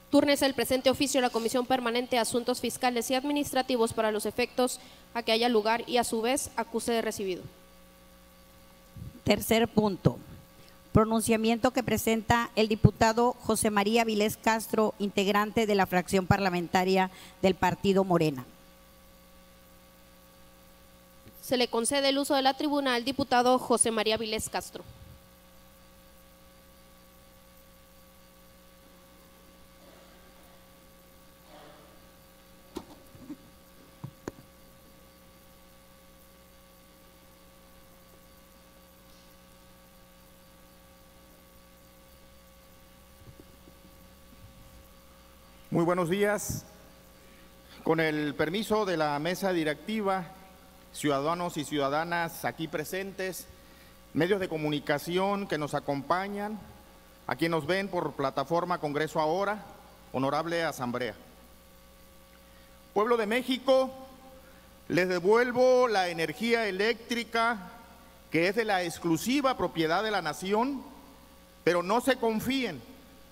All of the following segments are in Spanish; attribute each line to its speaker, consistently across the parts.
Speaker 1: Túrnese el presente oficio a la Comisión Permanente de Asuntos Fiscales y Administrativos para los efectos a que haya lugar y a su vez acuse de recibido.
Speaker 2: Tercer punto. Pronunciamiento que presenta el diputado José María Vilés Castro, integrante de la fracción parlamentaria del Partido Morena.
Speaker 1: Se le concede el uso de la tribuna al diputado José María Vilés Castro.
Speaker 3: Muy buenos días. Con el permiso de la mesa directiva, ciudadanos y ciudadanas aquí presentes, medios de comunicación que nos acompañan, a quienes nos ven por plataforma Congreso Ahora, honorable asamblea. Pueblo de México, les devuelvo la energía eléctrica que es de la exclusiva propiedad de la nación, pero no se confíen,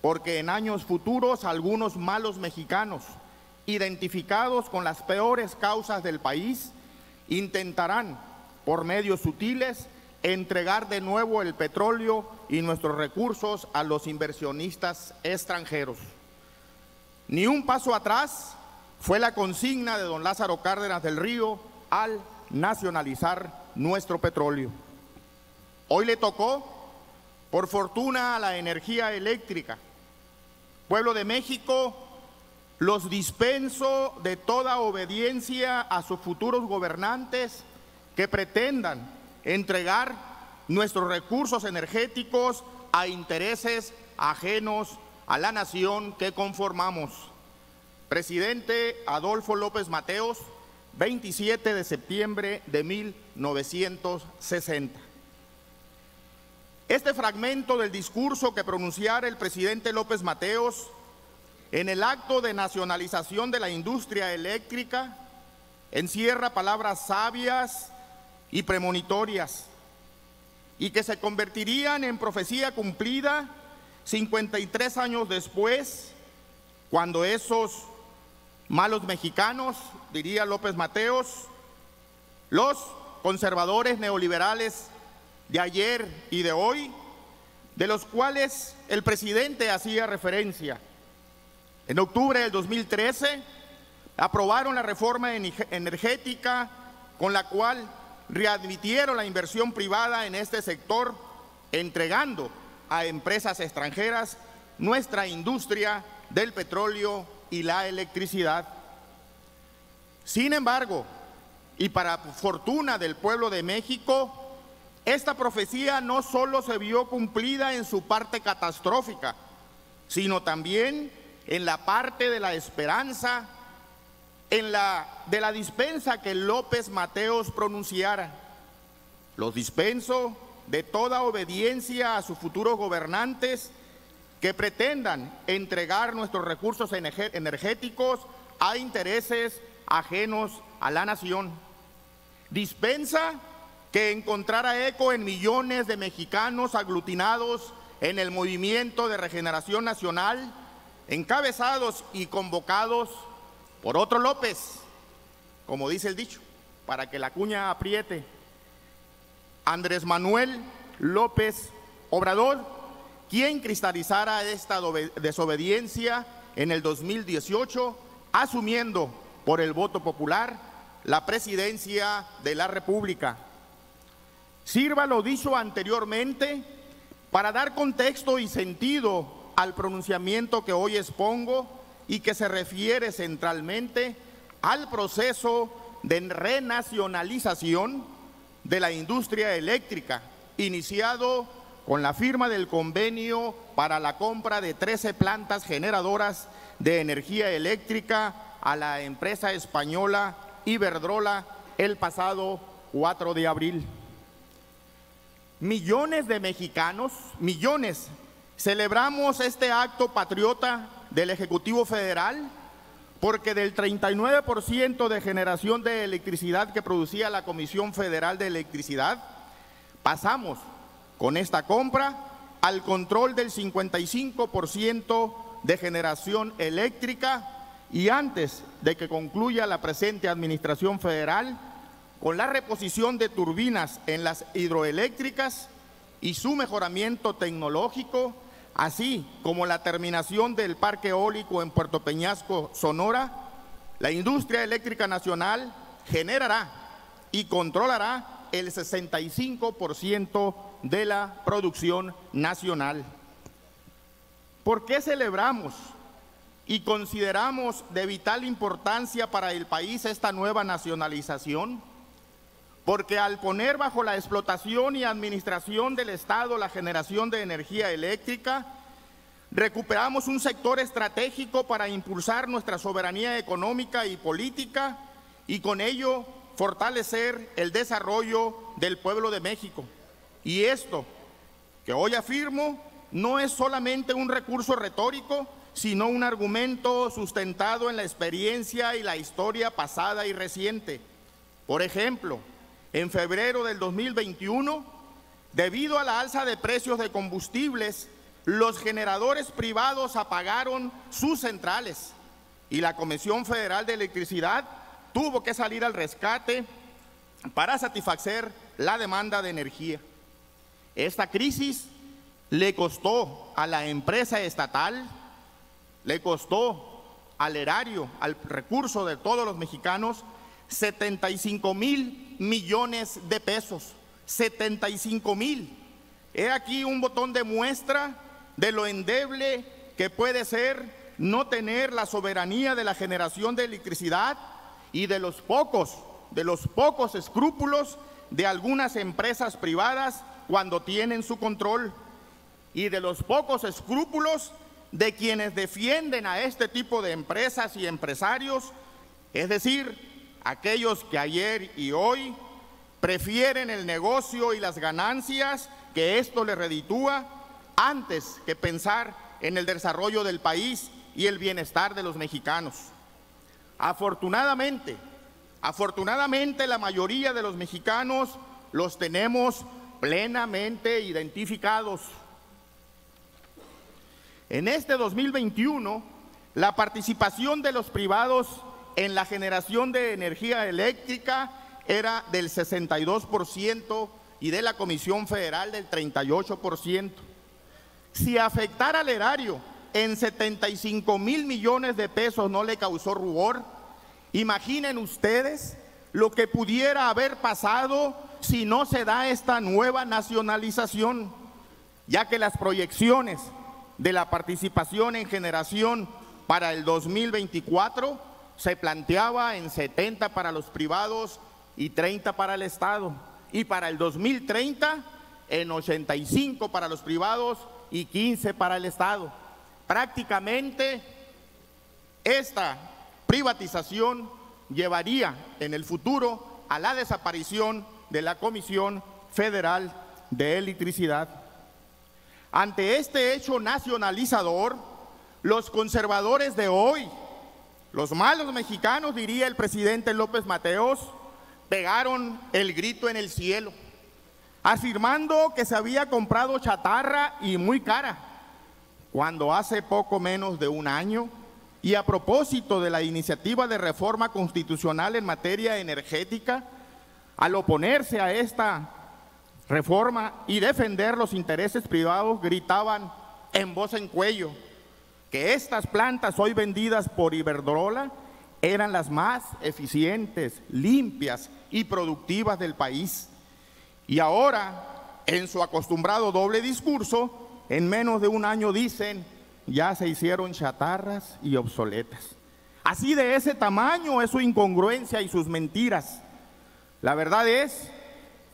Speaker 3: porque en años futuros algunos malos mexicanos, identificados con las peores causas del país, intentarán, por medios sutiles, entregar de nuevo el petróleo y nuestros recursos a los inversionistas extranjeros. Ni un paso atrás fue la consigna de don Lázaro Cárdenas del Río al nacionalizar nuestro petróleo. Hoy le tocó, por fortuna, a la energía eléctrica. Pueblo de México, los dispenso de toda obediencia a sus futuros gobernantes que pretendan entregar nuestros recursos energéticos a intereses ajenos a la nación que conformamos. Presidente Adolfo López Mateos, 27 de septiembre de 1960. Este fragmento del discurso que pronunciara el presidente López Mateos en el acto de nacionalización de la industria eléctrica encierra palabras sabias y premonitorias y que se convertirían en profecía cumplida 53 años después, cuando esos malos mexicanos, diría López Mateos, los conservadores neoliberales de ayer y de hoy, de los cuales el presidente hacía referencia. En octubre del 2013 aprobaron la reforma energética con la cual readmitieron la inversión privada en este sector, entregando a empresas extranjeras nuestra industria del petróleo y la electricidad. Sin embargo, y para fortuna del pueblo de México, esta profecía no solo se vio cumplida en su parte catastrófica, sino también en la parte de la esperanza, de la dispensa que López Mateos pronunciara. Los dispenso de toda obediencia a sus futuros gobernantes que pretendan entregar nuestros recursos energéticos a intereses ajenos a la nación. Dispensa que encontrara eco en millones de mexicanos aglutinados en el Movimiento de Regeneración Nacional, encabezados y convocados por otro López, como dice el dicho, para que la cuña apriete, Andrés Manuel López Obrador, quien cristalizara esta desobediencia en el 2018, asumiendo por el voto popular la presidencia de la República. Sirva lo dicho anteriormente para dar contexto y sentido al pronunciamiento que hoy expongo y que se refiere centralmente al proceso de renacionalización de la industria eléctrica, iniciado con la firma del convenio para la compra de 13 plantas generadoras de energía eléctrica a la empresa española Iberdrola el pasado 4 de abril. Millones de mexicanos, millones, celebramos este acto patriota del Ejecutivo Federal porque del 39% de generación de electricidad que producía la Comisión Federal de Electricidad, pasamos con esta compra al control del 55% de Generación Eléctrica y antes de que concluya la presente administración federal, con la reposición de turbinas en las hidroeléctricas y su mejoramiento tecnológico, así como la terminación del parque eólico en Puerto Peñasco, Sonora, la industria eléctrica nacional generará y controlará el 65% de la producción nacional. ¿Por qué celebramos y consideramos de vital importancia para el país esta nueva nacionalización? Porque al poner bajo la explotación y administración del Estado la generación de energía eléctrica, recuperamos un sector estratégico para impulsar nuestra soberanía económica y política y con ello fortalecer el desarrollo del pueblo de México. Y esto que hoy afirmo no es solamente un recurso retórico, sino un argumento sustentado en la experiencia y la historia pasada y reciente. Por ejemplo, en febrero del 2021, debido a la alza de precios de combustibles, los generadores privados apagaron sus centrales y la Comisión Federal de Electricidad tuvo que salir al rescate para satisfacer la demanda de energía. Esta crisis le costó a la empresa estatal, le costó al erario, al recurso de todos los mexicanos, 75,000 millones de pesos. 75,000. He aquí un botón de muestra de lo endeble que puede ser no tener la soberanía de la generación de electricidad y de los pocos escrúpulos de algunas empresas privadas cuando tienen su control y de los pocos escrúpulos de quienes defienden a este tipo de empresas y empresarios, es decir, aquellos que ayer y hoy prefieren el negocio y las ganancias que esto les reditúa antes que pensar en el desarrollo del país y el bienestar de los mexicanos. Afortunadamente, la mayoría de los mexicanos los tenemos plenamente identificados. En este 2021, la participación de los privados en la generación de energía eléctrica era del 62% y de la Comisión Federal del 38%. Si afectar al erario en 75,000 millones de pesos no le causó rubor, imaginen ustedes lo que pudiera haber pasado si no se da esta nueva nacionalización, ya que las proyecciones de la participación en generación para el 2024 se planteaba en 70 para los privados y 30 para el Estado, y para el 2030 en 85 para los privados y 15 para el Estado. Prácticamente esta privatización llevaría en el futuro a la desaparición de la Comisión Federal de Electricidad. Ante este hecho nacionalizador, los conservadores de hoy, los malos mexicanos, diría el presidente López Mateos, pegaron el grito en el cielo, afirmando que se había comprado chatarra y muy cara, cuando hace poco menos de un año, y a propósito de la iniciativa de reforma constitucional en materia energética, al oponerse a esta reforma y defender los intereses privados, gritaban en voz en cuello que estas plantas hoy vendidas por Iberdrola eran las más eficientes, limpias y productivas del país. Y ahora, en su acostumbrado doble discurso, en menos de un año dicen, ya se hicieron chatarras y obsoletas. Así de ese tamaño es su incongruencia y sus mentiras. La verdad es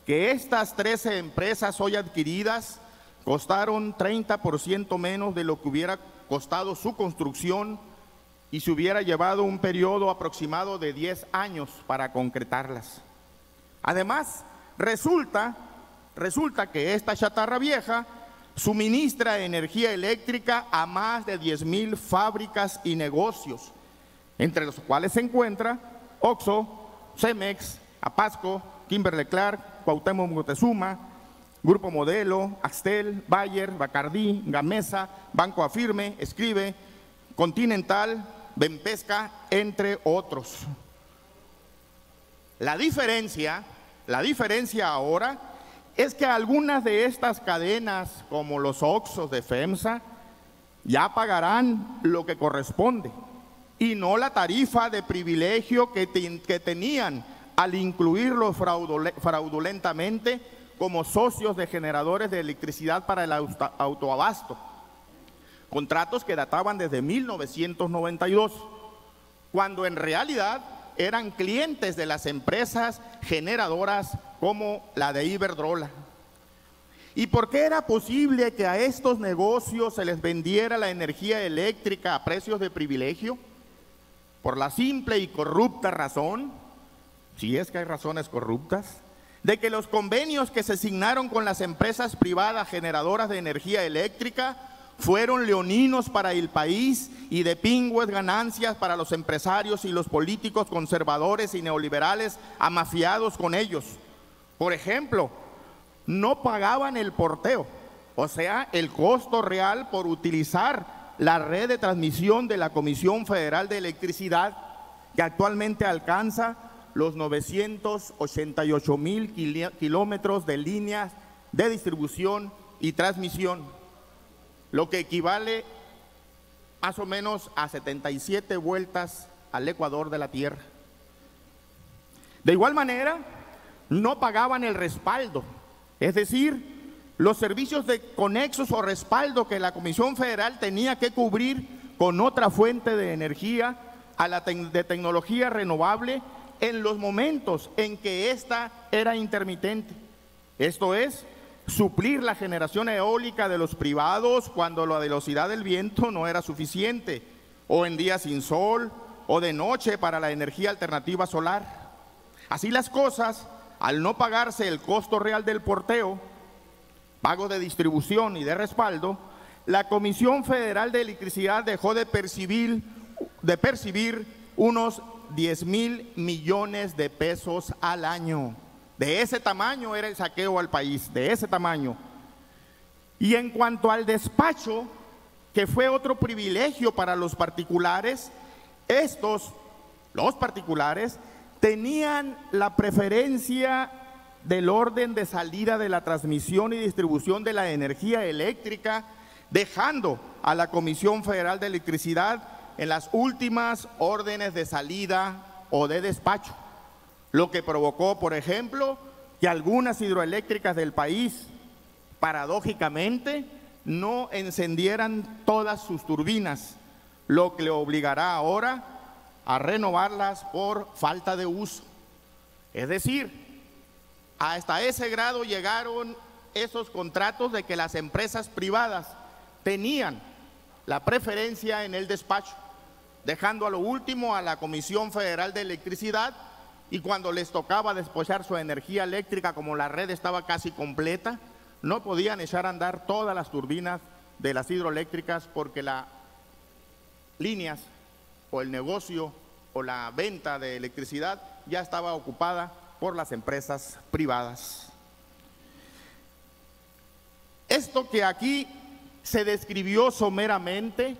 Speaker 3: que estas 13 empresas hoy adquiridas costaron 30% menos de lo que hubiera costado su construcción y se hubiera llevado un periodo aproximado de 10 años para concretarlas. Además, resulta que esta chatarra vieja suministra energía eléctrica a más de 10,000 fábricas y negocios, entre los cuales se encuentra Oxxo, Cemex, Apasco, Kimberly-Clark, Cuauhtémoc Moctezuma, Grupo Modelo, Axtel, Bayer, Bacardí, Gamesa, Banco Afirme, Escribe, Continental, Benpesca, entre otros. La diferencia ahora es que algunas de estas cadenas, como los Oxxos de FEMSA, ya pagarán lo que corresponde y no la tarifa de privilegio que tenían al incluirlos fraudulentamente como socios de generadores de electricidad para el autoabasto. Contratos que databan desde 1992, cuando en realidad eran clientes de las empresas generadoras como la de Iberdrola. ¿Y por qué era posible que a estos negocios se les vendiera la energía eléctrica a precios de privilegio? Por la simple y corrupta razón, si es que hay razones corruptas, de que los convenios que se signaron con las empresas privadas generadoras de energía eléctrica fueron leoninos para el país y de pingües ganancias para los empresarios y los políticos conservadores y neoliberales amafiados con ellos. Por ejemplo, no pagaban el porteo, o sea, el costo real por utilizar la red de transmisión de la Comisión Federal de Electricidad, que actualmente alcanza los 988,000 kilómetros de líneas de distribución y transmisión, lo que equivale más o menos a 77 vueltas al ecuador de la Tierra. De igual manera, no pagaban el respaldo, es decir, los servicios de conexos o respaldo que la Comisión Federal tenía que cubrir con otra fuente de energía de tecnología renovable en los momentos en que ésta era intermitente. Esto es, suplir la generación eólica de los privados cuando la velocidad del viento no era suficiente, o en días sin sol, o de noche para la energía alternativa solar. Así las cosas, al no pagarse el costo real del porteo, pago de distribución y de respaldo, la Comisión Federal de Electricidad dejó de percibir unos 10,000 millones de pesos al año. De ese tamaño era el saqueo al país, de ese tamaño. Y en cuanto al despacho, que fue otro privilegio para los particulares, los particulares, tenían la preferencia del orden de salida de la transmisión y distribución de la energía eléctrica, dejando a la Comisión Federal de Electricidad en las últimas órdenes de salida o de despacho, lo que provocó, por ejemplo, que algunas hidroeléctricas del país, paradójicamente, no encendieran todas sus turbinas, lo que le obligará ahora a renovarlas por falta de uso. Es decir, hasta ese grado llegaron esos contratos de que las empresas privadas tenían la preferencia en el despacho, dejando a lo último a la Comisión Federal de Electricidad, y cuando les tocaba despachar su energía eléctrica, como la red estaba casi completa, no podían echar a andar todas las turbinas de las hidroeléctricas porque las líneas o el negocio o la venta de electricidad ya estaba ocupada por las empresas privadas. Esto que aquí se describió someramente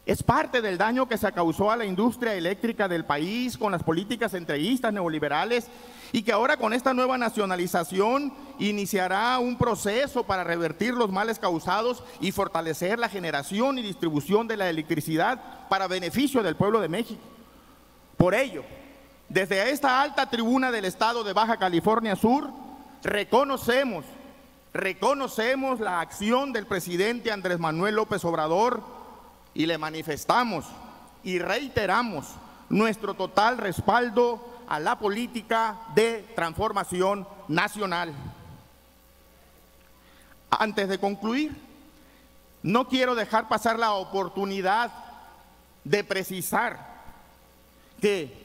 Speaker 3: es parte del daño que se causó a la industria eléctrica del país con las políticas entreguistas neoliberales, y que ahora con esta nueva nacionalización iniciará un proceso para revertir los males causados y fortalecer la generación y distribución de la electricidad para beneficio del pueblo de México. Por ello, desde esta alta tribuna del estado de Baja California Sur, reconocemos la acción del presidente Andrés Manuel López Obrador y le manifestamos y reiteramos nuestro total respaldo a la política de transformación nacional. Antes de concluir, no quiero dejar pasar la oportunidad de precisar que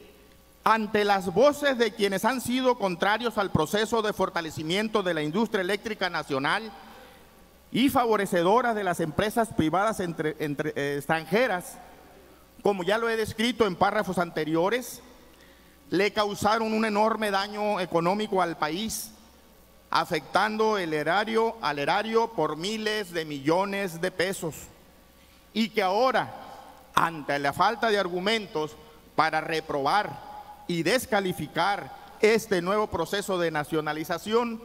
Speaker 3: ante las voces de quienes han sido contrarios al proceso de fortalecimiento de la industria eléctrica nacional y favorecedoras de las empresas privadas extranjeras, como ya lo he descrito en párrafos anteriores, le causaron un enorme daño económico al país, afectando al erario por miles de millones de pesos, y que ahora, ante la falta de argumentos para reprobar y descalificar este nuevo proceso de nacionalización,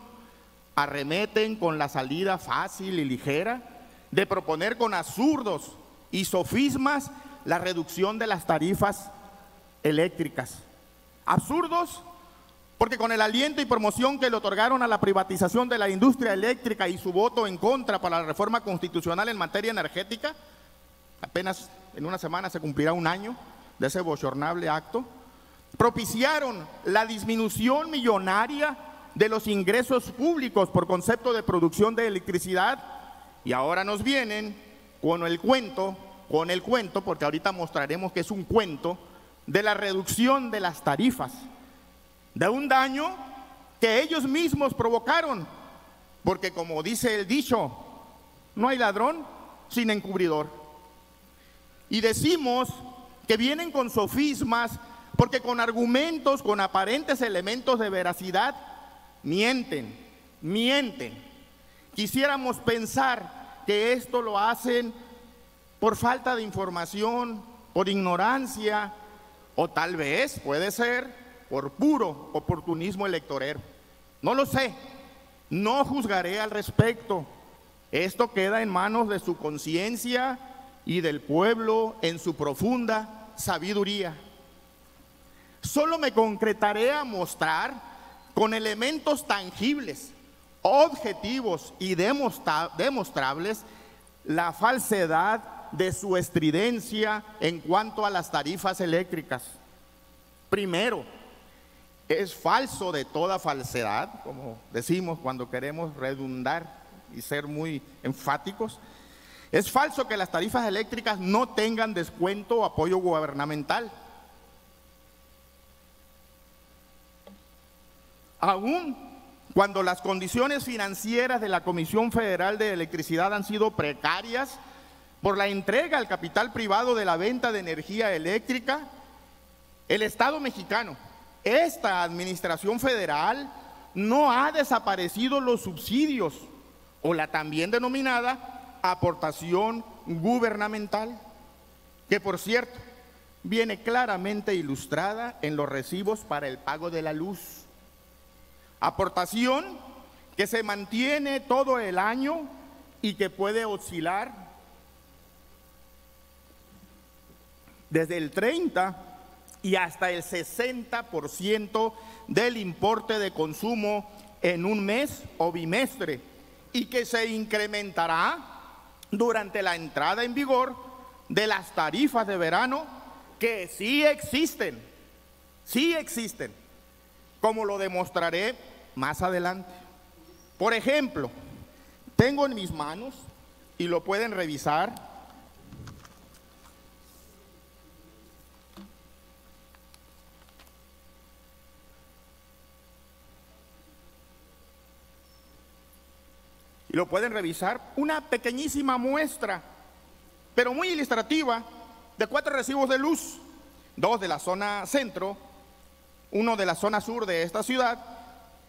Speaker 3: arremeten con la salida fácil y ligera de proponer con absurdos y sofismas la reducción de las tarifas eléctricas. Absurdos porque con el aliento y promoción que le otorgaron a la privatización de la industria eléctrica y su voto en contra para la reforma constitucional en materia energética, apenas en una semana se cumplirá un año de ese bochornable acto, propiciaron la disminución millonaria de los ingresos públicos por concepto de producción de electricidad, y ahora nos vienen con el cuento, porque ahorita mostraremos que es un cuento, de la reducción de las tarifas, de un daño que ellos mismos provocaron, porque como dice el dicho, no hay ladrón sin encubridor. Y decimos que vienen con sofismas porque con argumentos, con aparentes elementos de veracidad, mienten. Quisiéramos pensar que esto lo hacen por falta de información, por ignorancia, o tal vez, puede ser, por puro oportunismo electorero. No lo sé, no juzgaré al respecto. Esto queda en manos de su conciencia y del pueblo en su profunda sabiduría. Solo me concretaré a mostrar con elementos tangibles, objetivos y demostrables la falsedad de su estridencia en cuanto a las tarifas eléctricas. Primero, es falso de toda falsedad, como decimos cuando queremos redundar y ser muy enfáticos. Es falso que las tarifas eléctricas no tengan descuento o apoyo gubernamental. Aún cuando las condiciones financieras de la Comisión Federal de Electricidad han sido precarias por la entrega al capital privado de la venta de energía eléctrica, el Estado mexicano, esta administración federal, no ha desaparecido los subsidios o la también denominada aportación gubernamental, que por cierto viene claramente ilustrada en los recibos para el pago de la luz. Aportación que se mantiene todo el año y que puede oscilar desde el 30 y hasta el 60% del importe de consumo en un mes o bimestre, y que se incrementará durante la entrada en vigor de las tarifas de verano, que sí existen, como lo demostraré más adelante. Por ejemplo, tengo en mis manos, y lo pueden revisar, una pequeñísima muestra, pero muy ilustrativa, de 4 recibos de luz, 2 de la zona centro, 1 de la zona sur de esta ciudad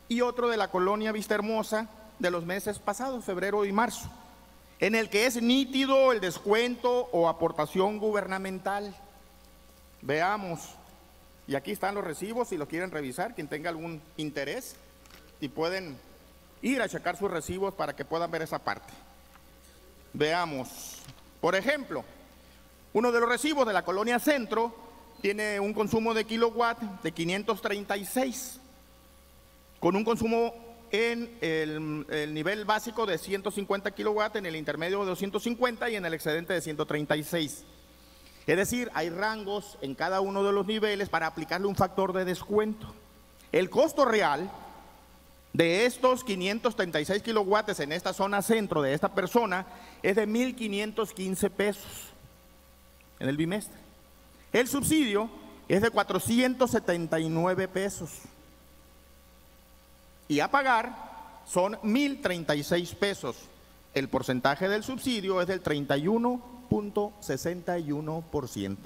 Speaker 3: y otro de la colonia Vistahermosa de los meses pasados, febrero y marzo, en el que es nítido el descuento o aportación gubernamental. Veamos, y aquí están los recibos si lo quieren revisar, quien tenga algún interés, y pueden ir a checar sus recibos para que puedan ver esa parte. Veamos, por ejemplo, uno de los recibos de la colonia centro tiene un consumo de kilowatt de 536, con un consumo en el nivel básico de 150 kilowatts, en el intermedio de 250 y en el excedente de 136. Es decir, hay rangos en cada uno de los niveles para aplicarle un factor de descuento. El costo real de estos 536 kilowatts en esta zona centro de esta persona es de 1,515 pesos en el bimestre. El subsidio es de 479 pesos. Y a pagar son 1,036 pesos. El porcentaje del subsidio es del 31.61%.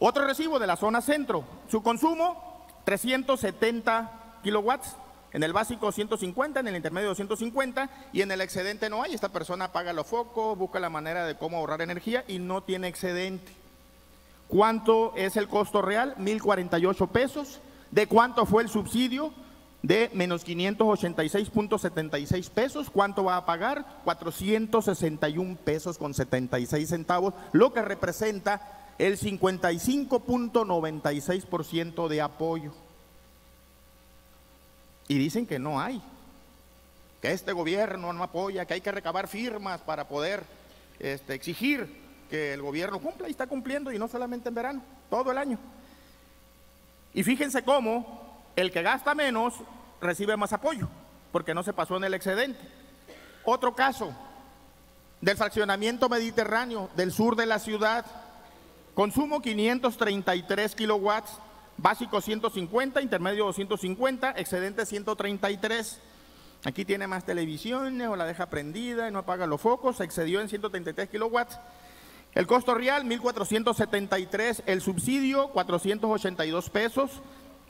Speaker 3: Otro recibo de la zona centro, su consumo 370 kilowatts, En el básico 150, en el intermedio 250 y en el excedente no hay. Esta persona apaga los focos, busca la manera de cómo ahorrar energía y no tiene excedente. ¿Cuánto es el costo real? 1,048 pesos. ¿De cuánto fue el subsidio? De menos 586.76 pesos. ¿Cuánto va a pagar? 461 pesos con 76 centavos, lo que representa el 55.96% de apoyo. Y dicen que no hay, que este gobierno no apoya, que hay que recabar firmas para poder exigir que el gobierno cumpla, y está cumpliendo, y no solamente en verano, todo el año. Y fíjense cómo el que gasta menos recibe más apoyo, porque no se pasó en el excedente. Otro caso, del fraccionamiento mediterráneo del sur de la ciudad, consumo 533 kilowatts, básico 150, intermedio 250, excedente 133. Aquí tiene más televisiones o la deja prendida y no apaga los focos, se excedió en 133 kilowatts. El costo real 1,473, el subsidio 482 pesos,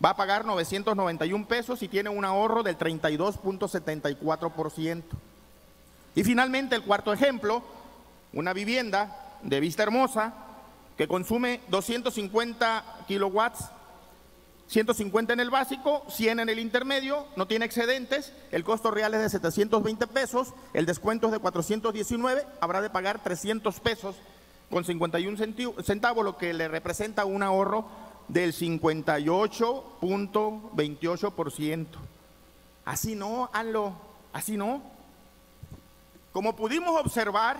Speaker 3: va a pagar 991 pesos y tiene un ahorro del 32.74%. Y finalmente el cuarto ejemplo, una vivienda de Vista Hermosa que consume 250 kilowatts, 150 en el básico, 100 en el intermedio, no tiene excedentes, el costo real es de 720 pesos, el descuento es de 419, habrá de pagar 300 pesos con 51 centavos, lo que le representa un ahorro del 58.28%. Así no, hazlo, así no. Como pudimos observar,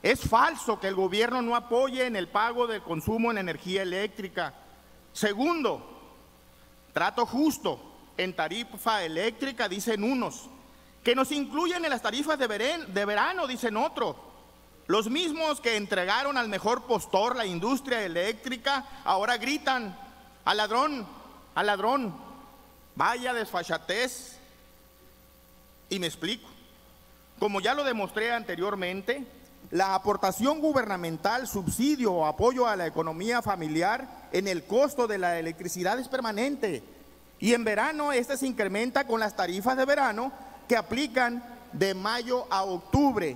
Speaker 3: es falso que el gobierno no apoye en el pago del consumo en energía eléctrica. Segundo, trato justo en tarifa eléctrica, dicen unos, que nos incluyen en las tarifas de verano, dicen otros. Los mismos que entregaron al mejor postor la industria eléctrica, ahora gritan, al ladrón, al ladrón. Vaya desfachatez. Y me explico. Como ya lo demostré anteriormente, la aportación gubernamental, subsidio o apoyo a la economía familiar en el costo de la electricidad es permanente. Y en verano este se incrementa con las tarifas de verano que aplican de mayo a octubre,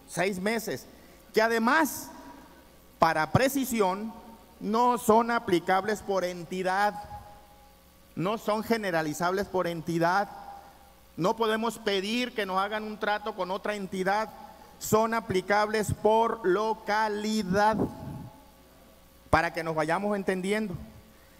Speaker 3: 6 meses, que además, para precisión, no son aplicables por entidad, no son generalizables por entidad. No podemos pedir que nos hagan un trato con otra entidad, son aplicables por localidad, para que nos vayamos entendiendo,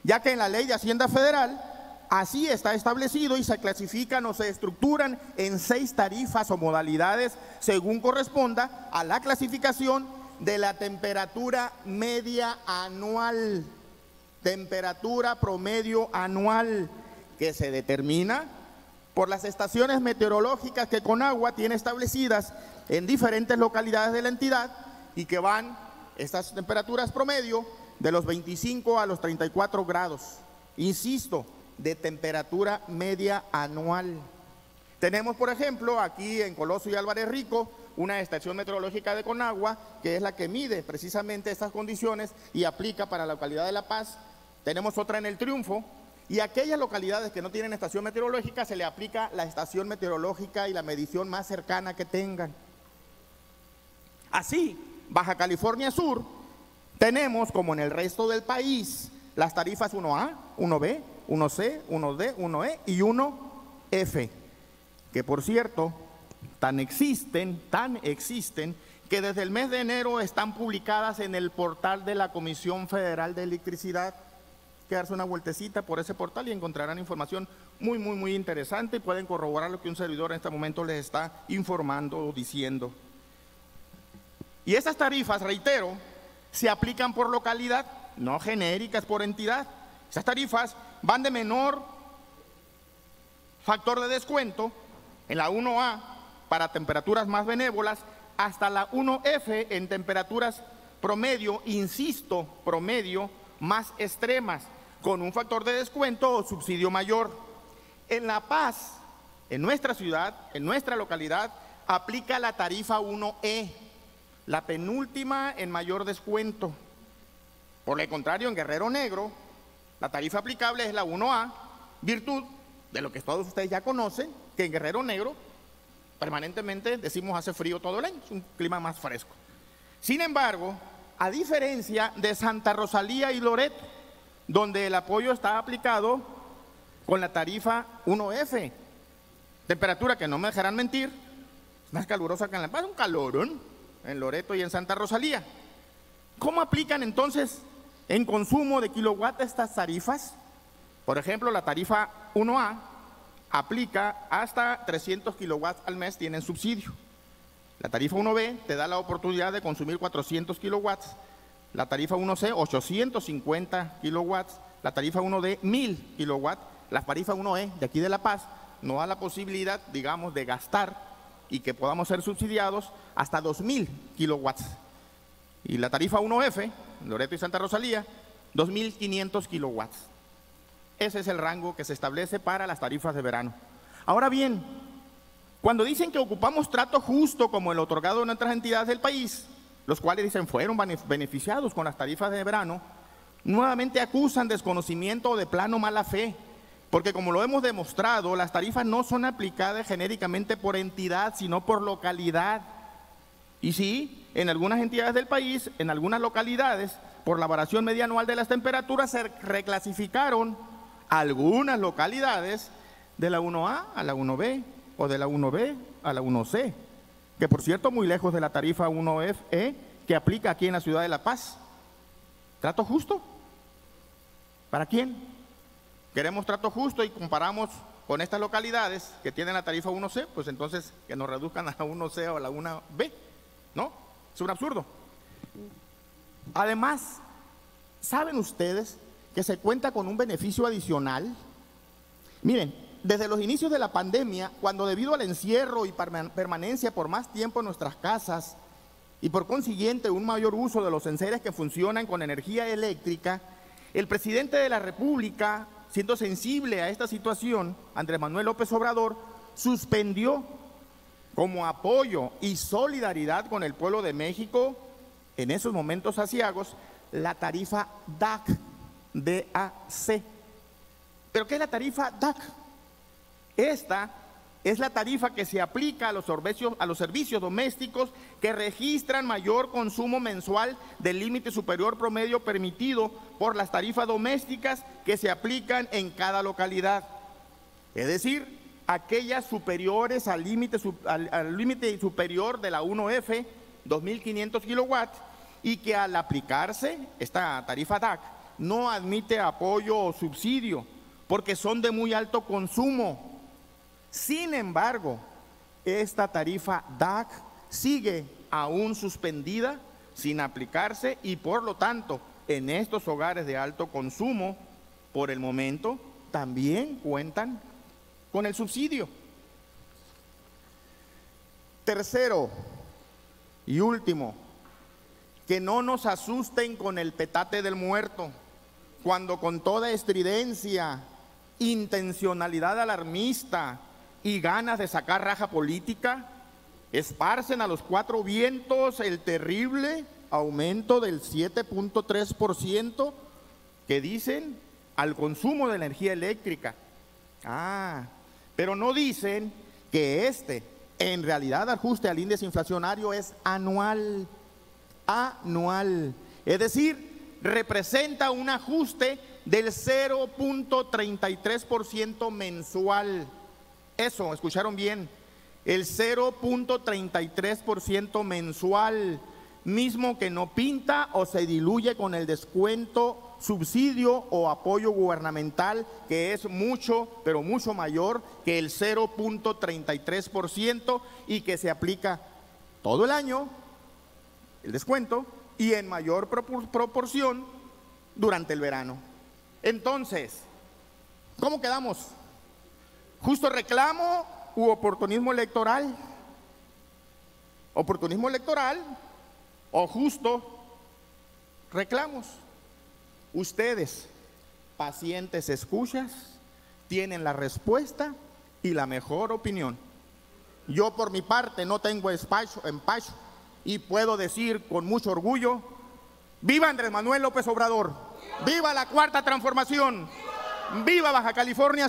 Speaker 3: ya que en la Ley de Hacienda Federal así está establecido y se clasifican o se estructuran en 6 tarifas o modalidades según corresponda a la clasificación de la temperatura media anual, temperatura promedio anual, que se determina por las estaciones meteorológicas que Conagua tiene establecidas en diferentes localidades de la entidad y que van estas temperaturas promedio de los 25 a los 34 grados. Insisto, de temperatura media anual. Tenemos, por ejemplo, aquí en Coloso y Álvarez Rico, una estación meteorológica de Conagua, que es la que mide precisamente estas condiciones y aplica para la localidad de La Paz. Tenemos otra en El Triunfo, y a aquellas localidades que no tienen estación meteorológica se le aplica la estación meteorológica y la medición más cercana que tengan. Así, Baja California Sur, tenemos, como en el resto del país, las tarifas 1A, 1B, 1C, 1D, 1E y 1F, que por cierto, tan existen, que desde el mes de enero están publicadas en el portal de la Comisión Federal de Electricidad. Que darse una vueltecita por ese portal y encontrarán información muy interesante y pueden corroborar lo que un servidor en este momento les está informando o diciendo. Y esas tarifas, reitero, se aplican por localidad, no genéricas por entidad. Esas tarifas van de menor factor de descuento en la 1A para temperaturas más benévolas hasta la 1F en temperaturas promedio, insisto, promedio más extremas, con un factor de descuento o subsidio mayor. En La Paz, en nuestra ciudad, en nuestra localidad, aplica la tarifa 1E, la penúltima en mayor descuento. Por el contrario, en Guerrero Negro, la tarifa aplicable es la 1A, virtud de lo que todos ustedes ya conocen, que en Guerrero Negro permanentemente decimos hace frío todo el año, es un clima más fresco. Sin embargo, a diferencia de Santa Rosalía y Loreto, donde el apoyo está aplicado con la tarifa 1F, temperatura que no me dejarán mentir, es más calurosa que en La Paz, un calorón en Loreto y en Santa Rosalía. ¿Cómo aplican entonces en consumo de kilowatt estas tarifas? Por ejemplo, la tarifa 1A aplica hasta 300 kilowatts al mes, tienen subsidio. La tarifa 1B te da la oportunidad de consumir 400 kilowatts. La tarifa 1C, 850 kilowatts. La tarifa 1D, 1000 kilowatts. La tarifa 1E, de aquí de La Paz, nos da la posibilidad, digamos, de gastar y que podamos ser subsidiados hasta 2000 kilowatts. Y la tarifa 1F, Loreto y Santa Rosalía, 2500 kilowatts. Ese es el rango que se establece para las tarifas de verano. Ahora bien, cuando dicen que ocupamos trato justo como el otorgado en otras entidades del país, los cuales dicen fueron beneficiados con las tarifas de verano, nuevamente acusan desconocimiento o de plano mala fe, porque como lo hemos demostrado, las tarifas no son aplicadas genéricamente por entidad, sino por localidad. Y sí, en algunas entidades del país, en algunas localidades, por la variación media anual de las temperaturas, se reclasificaron algunas localidades de la 1A a la 1B o de la 1B a la 1C, que por cierto muy lejos de la tarifa 1FE que aplica aquí en la ciudad de La Paz. ¿Trato justo? ¿Para quién? Queremos trato justo y comparamos con estas localidades que tienen la tarifa 1C, pues entonces que nos reduzcan a la 1C o a la 1B, ¿no? Es un absurdo. Además, ¿saben ustedes que se cuenta con un beneficio adicional? Miren, desde los inicios de la pandemia, cuando debido al encierro y permanencia por más tiempo en nuestras casas y por consiguiente un mayor uso de los enseres que funcionan con energía eléctrica, el presidente de la República, siendo sensible a esta situación, Andrés Manuel López Obrador, suspendió como apoyo y solidaridad con el pueblo de México en esos momentos aciagos la tarifa DAC. ¿Pero qué es la tarifa DAC? Esta es la tarifa que se aplica a los servicios domésticos que registran mayor consumo mensual del límite superior promedio permitido por las tarifas domésticas que se aplican en cada localidad. Es decir, aquellas superiores al límite superior de la 1F, 2.500 kilowatts, y que al aplicarse esta tarifa DAC no admite apoyo o subsidio porque son de muy alto consumo. Sin embargo, esta tarifa DAC sigue aún suspendida, sin aplicarse, y por lo tanto, en estos hogares de alto consumo, por el momento, también cuentan con el subsidio. Tercero y último, que no nos asusten con el petate del muerto, cuando con toda estridencia, intencionalidad alarmista y ganas de sacar raja política, esparcen a los cuatro vientos el terrible aumento del 7.3% que dicen al consumo de energía eléctrica. Pero no dicen que en realidad ajuste al índice inflacionario es anual, es decir, representa un ajuste del 0.33% mensual. Eso, escucharon bien, el 0.33% mensual, mismo que no pinta o se diluye con el descuento, subsidio o apoyo gubernamental, que es mucho, pero mucho mayor que el 0.33% y que se aplica todo el año, el descuento, y en mayor proporción durante el verano. Entonces, ¿cómo quedamos? ¿Justo reclamo u oportunismo electoral? ¿Oportunismo electoral o justo reclamos? Ustedes, pacientes escuchas, tienen la respuesta y la mejor opinión. Yo por mi parte no tengo empacho y puedo decir con mucho orgullo: ¡viva Andrés Manuel López Obrador! ¡Viva la Cuarta Transformación! ¡Viva Baja California!